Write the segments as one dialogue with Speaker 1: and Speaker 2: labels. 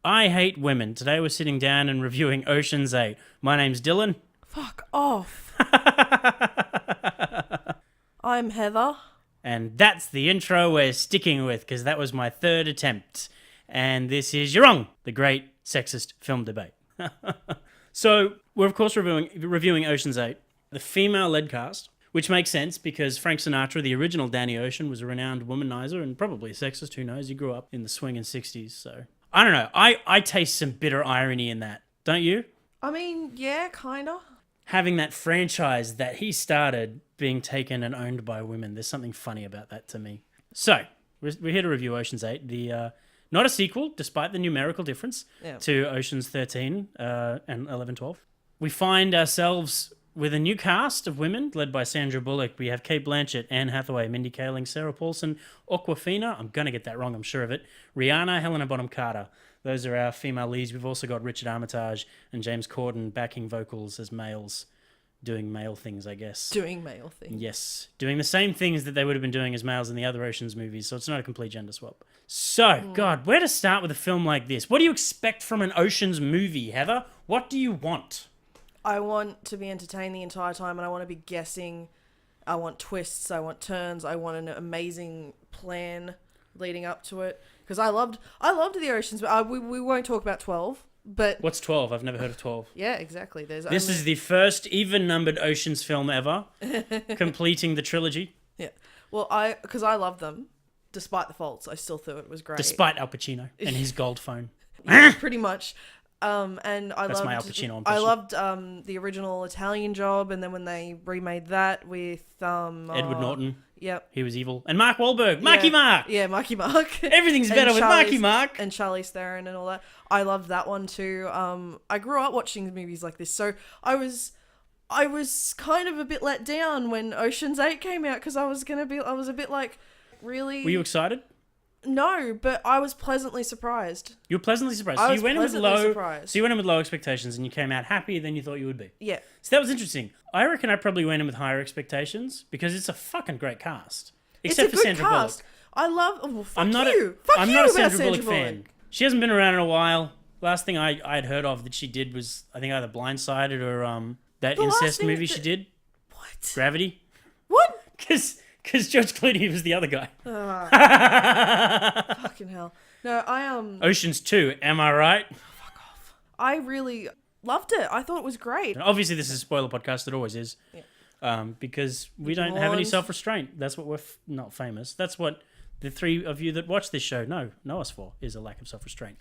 Speaker 1: I hate women. Today we're sitting down and reviewing Ocean's 8. My name's Dylan.
Speaker 2: Fuck off. I'm Heather.
Speaker 1: And that's the intro we're sticking with, because that was my third attempt. And this is You're Wrong, the great sexist film debate. So, we're of course reviewing Ocean's 8, the female-led cast, which makes sense because Frank Sinatra, the original Danny Ocean, was a renowned womanizer and probably a sexist, who knows, he grew up in the swinging 60s, so... I don't know, I taste some bitter irony in that, don't you?
Speaker 2: I mean, yeah, kinda.
Speaker 1: Having that franchise that he started being taken and owned by women, there's something funny about that to me. So, we're here to review Ocean's 8, the... not a sequel, despite the numerical difference, to Ocean's 13 and 11, 12. We find ourselves with a new cast of women, led by Sandra Bullock. We have Cate Blanchett, Anne Hathaway, Mindy Kaling, Sarah Paulson, Awkwafina, I'm going to get that wrong, I'm sure of it, Rihanna, Helena Bonham Carter. Those are our female leads. We've also got Richard Armitage and James Corden backing vocals as males. Doing male things, I guess.
Speaker 2: Doing male things.
Speaker 1: Yes. Doing the same things that they would have been doing as males in the other Ocean's movies, so it's not a complete gender swap. So, God, where to start with a film like this? What do you expect from an Ocean's movie, Heather? What do you want?
Speaker 2: I want to be entertained the entire time, and I want to be guessing. I want twists, I want turns, I want an amazing plan leading up to it. Because I loved the Ocean's, we won't talk about 12. But
Speaker 1: what's 12? I've never heard of 12.
Speaker 2: Yeah, exactly.
Speaker 1: This is the first even-numbered Ocean's film ever, completing the trilogy.
Speaker 2: Yeah. Well, because I loved them, despite the faults, I still thought it was great.
Speaker 1: Despite Al Pacino and his gold phone.
Speaker 2: Yeah, pretty much. And
Speaker 1: That's my Al Pacino impression.
Speaker 2: I loved the original Italian Job, and then when they remade that with
Speaker 1: Edward Norton.
Speaker 2: Yep.
Speaker 1: He was evil. And Mark Wahlberg. Marky Mark.
Speaker 2: Yeah, Marky Mark.
Speaker 1: Everything's better with Marky Mark.
Speaker 2: And Charlize Theron and all that. I loved that one too. I grew up watching movies like this, so I was kind of a bit let down when Ocean's 8 came out, because I was a bit like, really?
Speaker 1: Were you excited?
Speaker 2: No, but I was pleasantly surprised.
Speaker 1: You were pleasantly surprised. So you went in with low expectations and you came out happier than you thought you would be.
Speaker 2: Yeah.
Speaker 1: So that was interesting. I reckon I probably went in with higher expectations because it's a fucking great cast. Except for Sandra Bullock.
Speaker 2: I love... Oh, fuck
Speaker 1: I'm not
Speaker 2: you.
Speaker 1: I'm not a Sandra Bullock fan. She hasn't been around in a while. Last thing I'd heard of that she did was, I think, either Blindsided or that incest movie she did.
Speaker 2: What?
Speaker 1: Gravity.
Speaker 2: What?
Speaker 1: Because George Clooney was the other guy.
Speaker 2: Fucking hell. No,
Speaker 1: Ocean's 2, am I right?
Speaker 2: Fuck off. I really loved it. I thought it was great.
Speaker 1: And obviously, this is a spoiler podcast. It always is. Yeah. Because we don't have any self-restraint. That's what we're not famous. That's what the three of you that watch this show know us for, is a lack of self-restraint.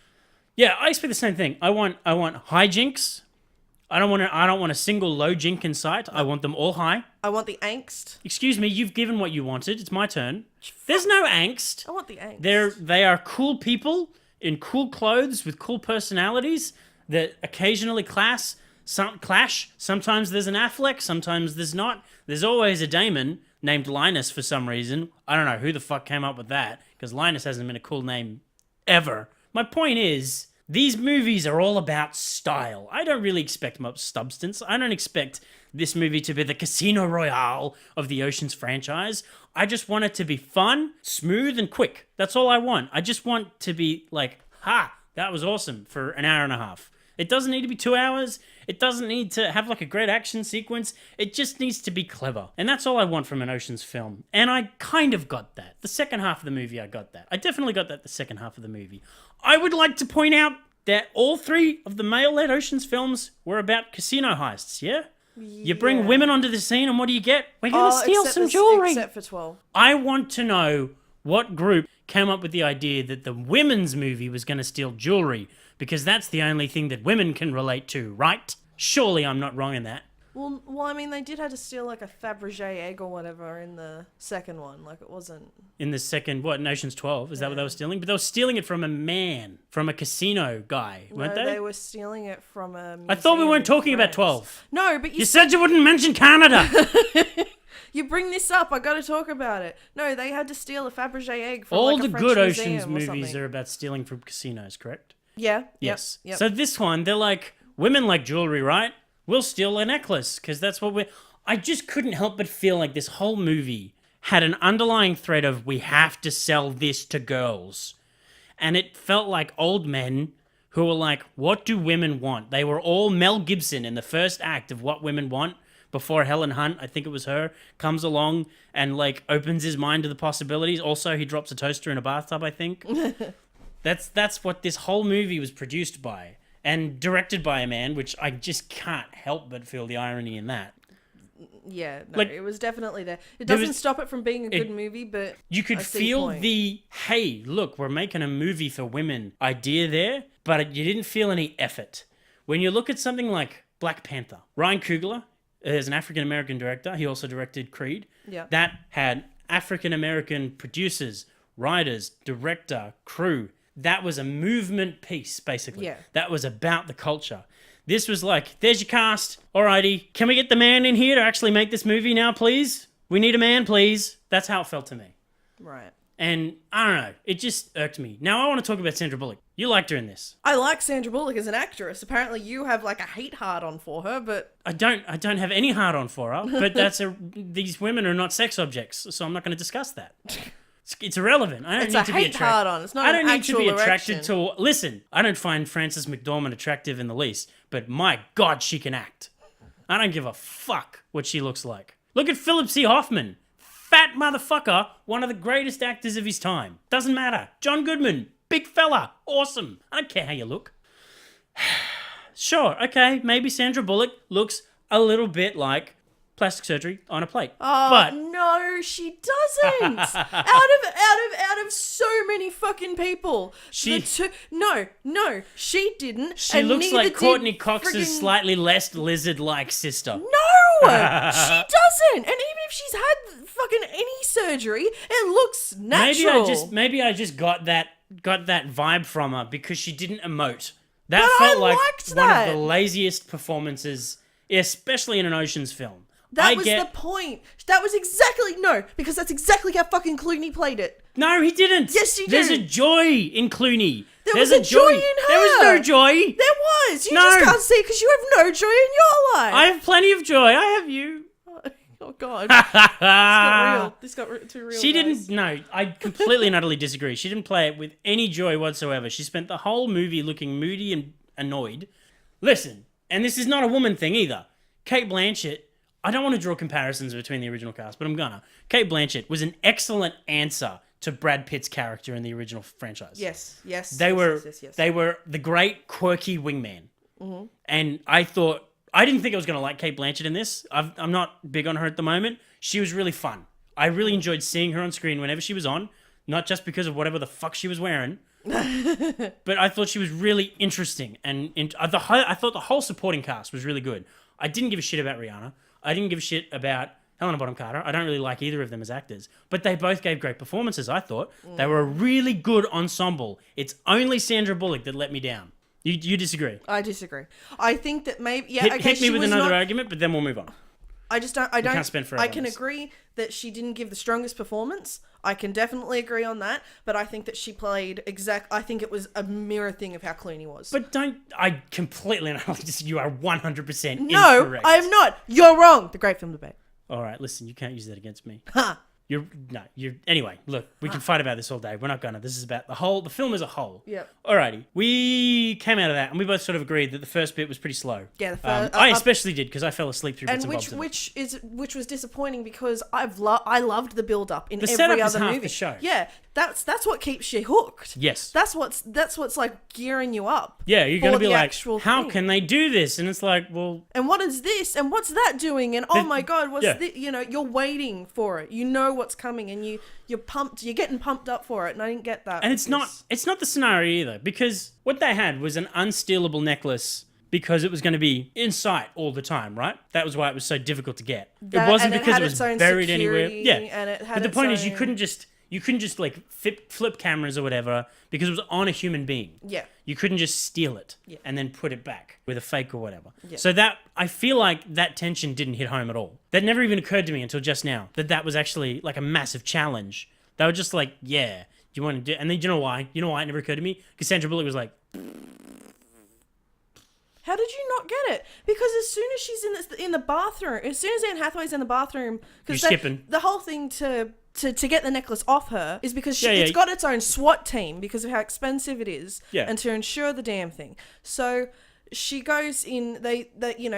Speaker 1: Yeah, I expect the same thing. I want hijinks. I don't want a single low jink in sight. I want them all high.
Speaker 2: I want the angst.
Speaker 1: Excuse me, you've given what you wanted. It's my turn. There's no angst.
Speaker 2: I want the angst.
Speaker 1: They are cool people in cool clothes with cool personalities that occasionally clash. Sometimes there's an Affleck, sometimes there's not. There's always a Damon named Linus for some reason. I don't know who the fuck came up with that, because Linus hasn't been a cool name ever. My point is, these movies are all about style. I don't really expect much substance. I don't expect this movie to be the Casino Royale of the Ocean's franchise. I just want it to be fun, smooth, and quick. That's all I want. I just want to be like, that was awesome for an hour and a half. It doesn't need to be 2 hours. It doesn't need to have like a great action sequence. It just needs to be clever. And that's all I want from an Ocean's film. And I kind of got that. The second half of the movie, I got that. I definitely got that the second half of the movie. I would like to point out that all three of the male-led Ocean's films were about casino heists, yeah? You bring women onto the scene and what do you get? We're going to steal some jewelry.
Speaker 2: Except for 12.
Speaker 1: I want to know what group came up with the idea that the women's movie was going to steal jewelry, because that's the only thing that women can relate to, right? Surely I'm not wrong in that.
Speaker 2: Well, I mean, they did have to steal like a Fabergé egg or whatever in the second one. Like, it wasn't...
Speaker 1: In the second, what, in Ocean's 12? Is that what they were stealing? But they were stealing it from a man, from a casino guy, weren't they?
Speaker 2: No, they were stealing it from a museum.
Speaker 1: I thought we weren't talking about 12.
Speaker 2: No, but
Speaker 1: you said you wouldn't mention Canada!
Speaker 2: You bring this up, I gotta talk about it. No, they had to steal a Fabergé egg from
Speaker 1: all
Speaker 2: like a
Speaker 1: the
Speaker 2: French
Speaker 1: good
Speaker 2: museum
Speaker 1: Ocean's movies
Speaker 2: something.
Speaker 1: are about stealing from casinos, correct?
Speaker 2: Yeah.
Speaker 1: Yes.
Speaker 2: Yep.
Speaker 1: So this one, they're like, women like jewelry, right? We'll steal a necklace, because that's what we're... I just couldn't help but feel like this whole movie had an underlying thread of, we have to sell this to girls. And it felt like old men who were like, what do women want? They were all Mel Gibson in the first act of What Women Want, before Helen Hunt, I think it was her, comes along and like opens his mind to the possibilities. Also, he drops a toaster in a bathtub, I think. That's what this whole movie was produced by and directed by a man, which I just can't help but feel the irony in that.
Speaker 2: Yeah, no,
Speaker 1: Like,
Speaker 2: it was definitely there. It doesn't stop it from being a good movie, but
Speaker 1: you could
Speaker 2: I see
Speaker 1: feel
Speaker 2: your point.
Speaker 1: the, hey, look, we're making a movie for women idea there, but you didn't feel any effort. When you look at something like Black Panther, Ryan Coogler is an African-American director. He also directed Creed.
Speaker 2: Yeah.
Speaker 1: That had African-American producers, writers, director, crew. That was a movement piece, basically.
Speaker 2: Yeah.
Speaker 1: That was about the culture. This was like, there's your cast. Alrighty, can we get the man in here to actually make this movie now, please? We need a man, please. That's how it felt to me.
Speaker 2: Right.
Speaker 1: And I don't know, it just irked me. Now I want to talk about Sandra Bullock. You liked her in this.
Speaker 2: I like Sandra Bullock as an actress. Apparently you have like a hate hard on for her, but
Speaker 1: I don't have any hard on for her, but these women are not sex objects, so I'm not going to discuss that. It's irrelevant. I don't
Speaker 2: it's
Speaker 1: need
Speaker 2: a
Speaker 1: to be
Speaker 2: hate hard on. It's not
Speaker 1: I
Speaker 2: an
Speaker 1: don't need to
Speaker 2: actual
Speaker 1: be attracted
Speaker 2: erection.
Speaker 1: to. Listen, I don't find Frances McDormand attractive in the least, but my God, she can act. I don't give a fuck what she looks like. Look at Philip C. Hoffman. Fat motherfucker, one of the greatest actors of his time. Doesn't matter. John Goodman, big fella, awesome. I don't care how you look. Sure, okay, maybe Sandra Bullock looks a little bit like plastic surgery on a plate.
Speaker 2: Oh
Speaker 1: but
Speaker 2: no, she doesn't. out of so many fucking people.
Speaker 1: She
Speaker 2: No, she didn't.
Speaker 1: she
Speaker 2: and
Speaker 1: looks
Speaker 2: neither
Speaker 1: like
Speaker 2: did
Speaker 1: Courtney Cox's
Speaker 2: friggin-
Speaker 1: slightly less lizard-like sister.
Speaker 2: No, she doesn't. And even if she's had fucking any surgery, it looks natural.
Speaker 1: Maybe I just got that vibe from her because she didn't emote. That
Speaker 2: But
Speaker 1: felt
Speaker 2: I
Speaker 1: like
Speaker 2: liked
Speaker 1: one
Speaker 2: that.
Speaker 1: of the laziest performances, especially in an Ocean's film.
Speaker 2: That was the point. That was exactly because that's exactly how fucking Clooney played it.
Speaker 1: No, he didn't.
Speaker 2: Yes, he
Speaker 1: There's
Speaker 2: did.
Speaker 1: a joy in Clooney.
Speaker 2: There's a joy in her.
Speaker 1: There was no joy.
Speaker 2: There was. You
Speaker 1: No.
Speaker 2: just can't see because you have no joy in your life.
Speaker 1: I have plenty of joy. I have you.
Speaker 2: Oh God, this got real. This got too real.
Speaker 1: She
Speaker 2: guys.
Speaker 1: didn't. No, I completely and utterly disagree. She didn't play it with any joy whatsoever. She spent the whole movie looking moody and annoyed. Listen, and this is not a woman thing either. Cate Blanchett. I don't want to draw comparisons between the original cast, but I'm gonna. Cate Blanchett was an excellent answer to Brad Pitt's character in the original franchise.
Speaker 2: Yes.
Speaker 1: They were
Speaker 2: Yes.
Speaker 1: they were the great quirky wingman, and I didn't think I was gonna like Cate Blanchett in this. I'm not big on her at the moment. She was really fun. I really enjoyed seeing her on screen whenever she was on, not just because of whatever the fuck she was wearing, but I thought she was really interesting, and I thought the whole supporting cast was really good. I didn't give a shit about Rihanna. I didn't give a shit about Helena Bonham Carter. I don't really like either of them as actors, but they both gave great performances. I thought they were a really good ensemble. It's only Sandra Bullock that let me down. You disagree?
Speaker 2: I disagree. I think that maybe
Speaker 1: Hit me with another argument, but then we'll move on.
Speaker 2: I just don't. I don't.
Speaker 1: can't spend forever
Speaker 2: I
Speaker 1: on
Speaker 2: can
Speaker 1: this.
Speaker 2: agree that she didn't give the strongest performance. I can definitely agree on that. But I think that she played I think it was a mirror thing of how Clooney was.
Speaker 1: But I completely analyze. You are 100%
Speaker 2: no,
Speaker 1: incorrect.
Speaker 2: I am not. You're wrong. The great film debate.
Speaker 1: All right, listen, you can't use that against me.
Speaker 2: Ha.
Speaker 1: Anyway, look, we can fight about this all day. We're not gonna. This is about the film as a whole.
Speaker 2: Yep.
Speaker 1: Alrighty. We came out of that and we both sort of agreed that the first bit was pretty slow.
Speaker 2: Yeah, the first-
Speaker 1: I especially did because I fell asleep through bits
Speaker 2: And
Speaker 1: and bobs of it.
Speaker 2: which was disappointing because I loved the build up in
Speaker 1: The
Speaker 2: every
Speaker 1: setup is
Speaker 2: other
Speaker 1: half
Speaker 2: movie.
Speaker 1: the show.
Speaker 2: Yeah, that's what keeps you hooked.
Speaker 1: Yes.
Speaker 2: That's what's like gearing you up.
Speaker 1: Yeah, you're
Speaker 2: for
Speaker 1: gonna be
Speaker 2: the
Speaker 1: like,
Speaker 2: actual
Speaker 1: how
Speaker 2: thing.
Speaker 1: can they do this? And it's like, well,
Speaker 2: And what is this? And what's that doing? And oh my God, what's
Speaker 1: yeah.
Speaker 2: this? You know, you're waiting for it. You know what's coming, and you're pumped. You're getting pumped up for it. And I didn't get that.
Speaker 1: and it's not the scenario either because what they had was an unstealable necklace because it was going to be in sight all the time, right? That was why it was so difficult to get.
Speaker 2: That-
Speaker 1: it wasn't
Speaker 2: and it
Speaker 1: because
Speaker 2: had
Speaker 1: it was
Speaker 2: its own
Speaker 1: buried anywhere.
Speaker 2: security,
Speaker 1: Yeah,
Speaker 2: and it had
Speaker 1: but the
Speaker 2: its
Speaker 1: point is, you
Speaker 2: own-
Speaker 1: couldn't just like flip cameras or whatever because it was on a human being.
Speaker 2: Yeah.
Speaker 1: You couldn't just steal it
Speaker 2: Yeah.
Speaker 1: and then put it back with a fake or whatever.
Speaker 2: Yeah.
Speaker 1: So that I feel like that tension didn't hit home at all. That never even occurred to me until just now that was actually like a massive challenge. They were just like, yeah, you want to do, and then you know why? You know why it never occurred to me? Because Sandra Bullock was like,
Speaker 2: How did you not get it? Because as soon as she's in the bathroom, as soon as Anne Hathaway's in the bathroom,
Speaker 1: You're
Speaker 2: because
Speaker 1: skipping.
Speaker 2: the whole thing to to get the necklace off her is because it's got its own SWAT team because of how expensive it is, and to insure the damn thing. So she goes in.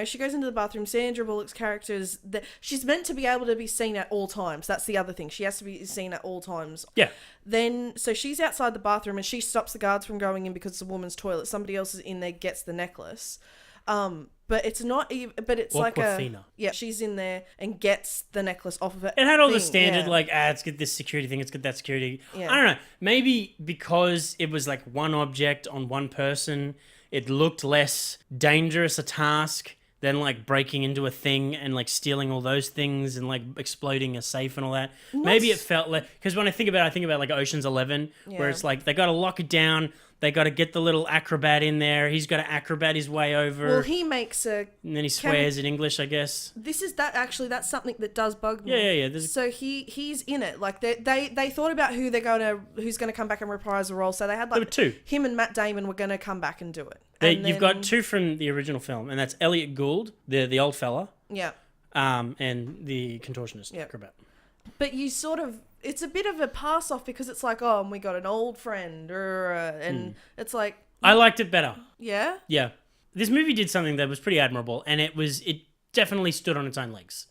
Speaker 2: She goes into the bathroom. Sandra Bullock's character is that she's meant to be able to be seen at all times. That's the other thing. She has to be seen at all times.
Speaker 1: Yeah.
Speaker 2: Then so she's outside the bathroom and she stops the guards from going in because it's a woman's toilet. Somebody else is in there, gets the necklace. But it's not even. But it's
Speaker 1: Aquafina.
Speaker 2: she's in there and gets the necklace off of it.
Speaker 1: It had all the standard let's get this security thing, let's get that security.
Speaker 2: Yeah.
Speaker 1: I don't know. Maybe because it was like one object on one person, it looked less dangerous a task than like breaking into a thing and like stealing all those things and like exploding a safe and all that. Maybe it felt like, because when I think about like Ocean's 11, where it's like they got to lock it down. They got to get the little acrobat in there. He's got to acrobat his way over.
Speaker 2: Well, he makes a...
Speaker 1: And then he swears in English, I guess.
Speaker 2: That's something that does bug me.
Speaker 1: Yeah.
Speaker 2: So he's in it. Like they thought about who's gonna come back and reprise the role. So they had
Speaker 1: There were two.
Speaker 2: Him and Matt Damon were gonna come back and do it.
Speaker 1: You've got two from the original film, and that's Elliot Gould, the old fella.
Speaker 2: Yeah.
Speaker 1: And the contortionist acrobat.
Speaker 2: But you sort of... It's a bit of a pass off because it's like, oh, and we got an old friend, and it's like...
Speaker 1: I liked it better.
Speaker 2: Yeah?
Speaker 1: Yeah. This movie did something that was pretty admirable, and it definitely stood on its own legs.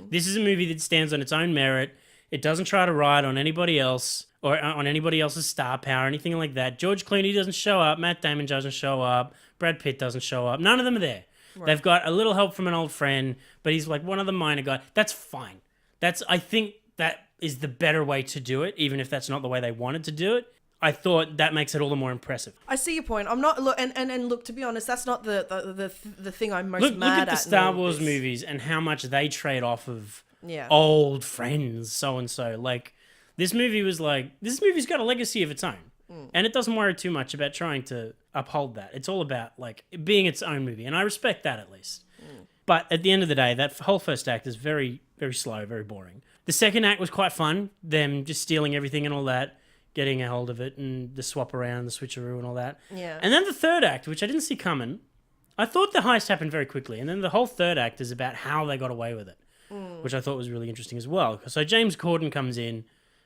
Speaker 1: This is a movie that stands on its own merit. It doesn't try to ride on anybody else or on anybody else's star power or anything like that. George Clooney doesn't show up. Matt Damon doesn't show up. Brad Pitt doesn't show up. None of them are there. Right. They've got a little help from an old friend, but he's like one of the minor guys. That's fine. I think that is the better way to do it, even if that's not the way they wanted to do it. I thought that makes it all the more impressive.
Speaker 2: I see your point. I'm not and look, to be honest, that's not the thing I'm most mad at.
Speaker 1: Look at the Star Wars movies and how much they trade off of old friends, so and so. Like this movie's got a legacy of its own, and it doesn't worry too much about trying to uphold that. It's all about like it being its own movie, and I respect that at least. But at the end of the day, that whole first act is very, very slow, very boring. The second act was quite fun, them just stealing everything and all that, getting a hold of it and the swap around, the switcheroo and all that.
Speaker 2: Yeah.
Speaker 1: And then the third act, which I didn't see coming, I thought the heist happened very quickly. And then the whole third act is about how they got away with it, which I thought was really interesting as well. So James Corden comes in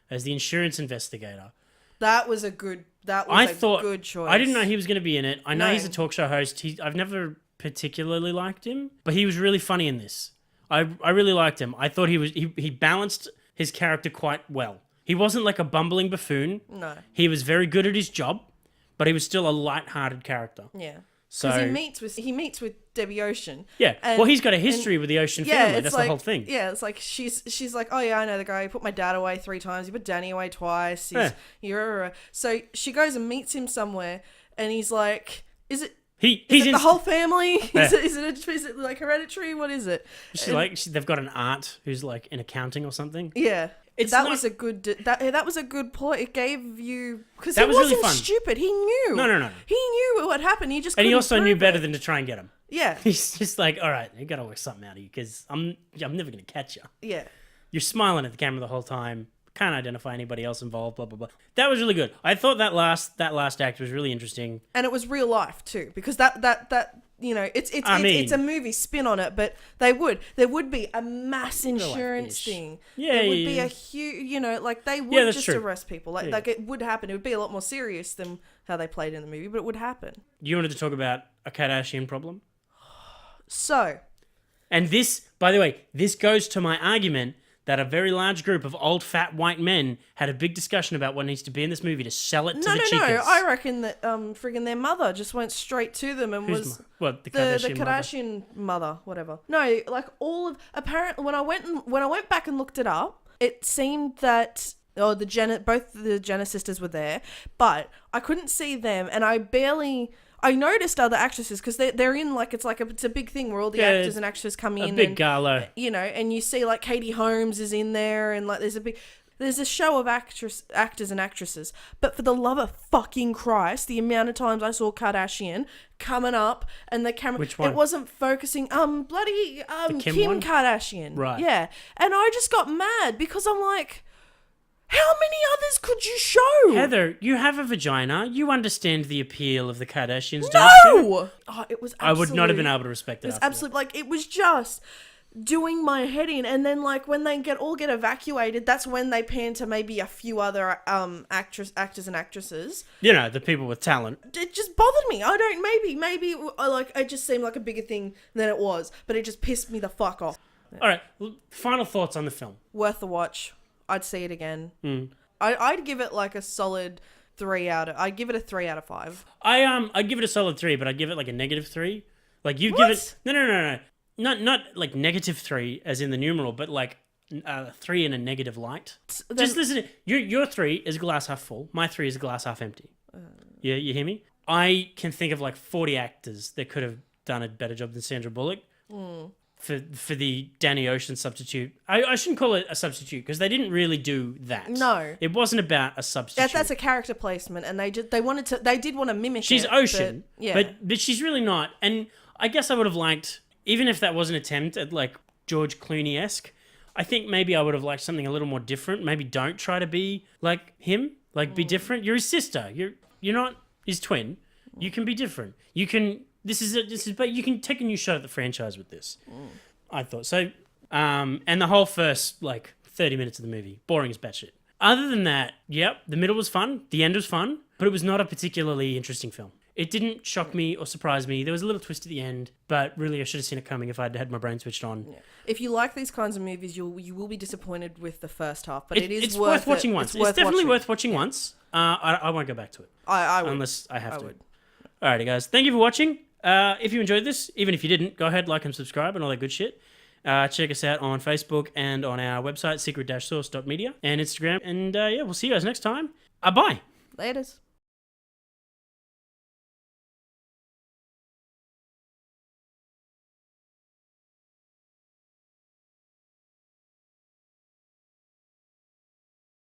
Speaker 1: as the insurance investigator.
Speaker 2: That was a good good choice.
Speaker 1: I didn't know he was going to be in it. I know he's a talk show host. I've never particularly liked him, but he was really funny in this. I really liked him. I thought he balanced his character quite well. He wasn't like a bumbling buffoon.
Speaker 2: No.
Speaker 1: He was very good at his job, but he was still a light-hearted character.
Speaker 2: Yeah.
Speaker 1: So
Speaker 2: he meets with Debbie Ocean.
Speaker 1: Yeah. Well, he's got a history with the Ocean family. That's the whole thing.
Speaker 2: Yeah, it's like she's like, oh yeah, I know the guy. He put my dad away 3 times. He put Danny away twice. So she goes and meets him somewhere, and he's like, is it the whole family?
Speaker 1: Yeah.
Speaker 2: Is it like hereditary? What is it?
Speaker 1: They've got an aunt who's like in accounting or something.
Speaker 2: Yeah. That was a good plot. It gave you, because he wasn't really stupid. He knew.
Speaker 1: No.
Speaker 2: He knew what happened. He just
Speaker 1: and he also knew better
Speaker 2: it.
Speaker 1: than to try and get him.
Speaker 2: Yeah.
Speaker 1: He's just like, all right, you got to work something out of you because I'm never gonna catch you.
Speaker 2: Yeah.
Speaker 1: You're smiling at the camera the whole time. Can't identify anybody else involved. Blah blah blah. That was really good. I thought that last act was really interesting.
Speaker 2: And it was real life too, because that. You know, it's a movie spin on it, but there would be a mass insurance thing.
Speaker 1: Yeah,
Speaker 2: there would be a huge, like they would just arrest people. Like it would happen. It would be a lot more serious than how they played in the movie, but it would happen.
Speaker 1: You wanted to talk about a Kardashian problem?
Speaker 2: So,
Speaker 1: and this, by the way, this goes to my argument that a very large group of old fat white men had a big discussion about what needs to be in this movie to sell it to the chicas. No,
Speaker 2: I reckon that friggin' their mother just went straight to them and
Speaker 1: the
Speaker 2: Kardashian mother, whatever. No, like apparently when I went back and looked it up, it seemed that both the Jenner sisters were there, but I couldn't see them, and I noticed other actresses because they're in it's a big thing where all the actors and actresses come in.
Speaker 1: A big gala.
Speaker 2: And you see like Katie Holmes is in there, and like there's a show of actors and actresses. But for the love of fucking Christ, the amount of times I saw Kardashian coming up and the camera,
Speaker 1: which one?
Speaker 2: It wasn't focusing. Kim Kardashian.
Speaker 1: Right.
Speaker 2: Yeah, and I just got mad because I'm like, how many others could you show?
Speaker 1: Heather, you have a vagina. You understand the appeal of the Kardashians,
Speaker 2: don't you? Oh, it was absolute,
Speaker 1: I would not have been able to respect it.
Speaker 2: It was absolutely, like, it was just doing my head in, and then like when they get evacuated, that's when they pan to maybe a few other actors and actresses.
Speaker 1: You know, the people with talent.
Speaker 2: It just bothered me. I don't, maybe like it just seemed like a bigger thing than it was, but it just pissed me the fuck off.
Speaker 1: All right, final thoughts on the film.
Speaker 2: Worth the watch. I'd see it again. I'd give it like a solid I'd give it a 3 out of 5.
Speaker 1: I'd give it a solid 3, but I'd give it like a -3. Like you give it no. Not like -3 as in the numeral, but like 3 in a negative light. Just listen. Your 3 is glass half full. My 3 is glass half empty. Yeah, you hear me? I can think of like 40 actors that could have done a better job than Sandra Bullock for the Danny Ocean substitute. I shouldn't call it a substitute because they didn't really do that.
Speaker 2: No,
Speaker 1: it wasn't about a substitute.
Speaker 2: That's a character placement, and they did want to mimic.
Speaker 1: She's
Speaker 2: it,
Speaker 1: Ocean,
Speaker 2: but
Speaker 1: but she's really not. And I guess I would have liked, even if that was an attempt at like George Clooney-esque, I think maybe I would have liked something a little more different. Maybe don't try to be like him. Like be different. You're his sister. You're not his twin. You can be different. You can. But you can take a new shot at the franchise with this. I thought so. And the whole first like 30 minutes of the movie, boring as batshit. Other than that, yep, the middle was fun. The end was fun, but it was not a particularly interesting film. It didn't shock me or surprise me. There was a little twist at the end, but really I should have seen it coming if I'd had my brain switched on. Yeah.
Speaker 2: If you like these kinds of movies, you will be disappointed with the first half, but it's
Speaker 1: worth watching once. It's definitely worth watching once. I won't go back to it.
Speaker 2: I would.
Speaker 1: Unless I have to. Alrighty, guys. Thank you for watching. If you enjoyed this, even if you didn't, go ahead, like and subscribe and all that good shit. Check us out on Facebook and on our website, secret-source.media, and Instagram. And yeah, we'll see you guys next time. Bye.
Speaker 2: Laters.